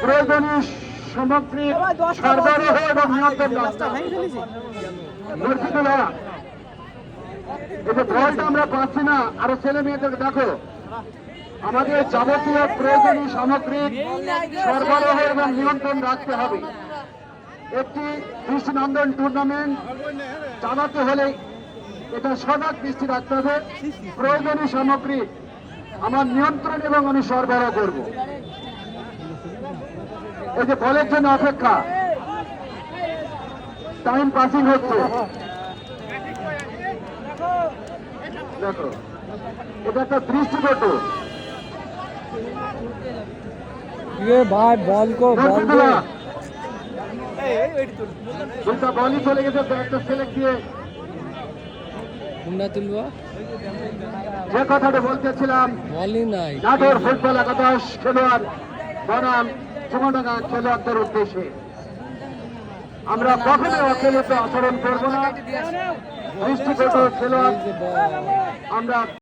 প্রয়োজনীয় সামগ্রী সরবরাহ এবং নিয়ন্ত্রণ বলটা আমরা পাচ্ছি না। আরো ছেলে মেয়েদের দেখো, আমাদের যাবতীয় প্রয়োজনীয় সামগ্রী সরবরাহ এবং নিয়ন্ত্রণ রাখতে হবে। একটি দৃষ্টিনন্দন টুর্নামেন্ট চালাতে হলে এটা সজাগ দৃষ্টি রাখতে হবে। প্রয়োজনীয় সামগ্রী আমার নিয়ন্ত্রণ এবং আমি সরবরাহ করব। এই যে বলের জন্য অপেক্ষা, টাইম পাসিং হচ্ছে, দেখো এটা একটা দৃষ্টিকটু। ভাই বল কো দুটা বলই চলে গেছে, একটা সিলেক্ট দিয়ে যে কথাটা বলতেছিলাম, নাটোর ফুটবল একাদশ খেলোয়াড় বনাম চুমাডাঙ্গা খেলোয়াড়দের উদ্দেশ্যে আমরা কখনো অখেলিত আচরণ করবো না। দৃষ্টিকটু খেলোয়াড় আমরা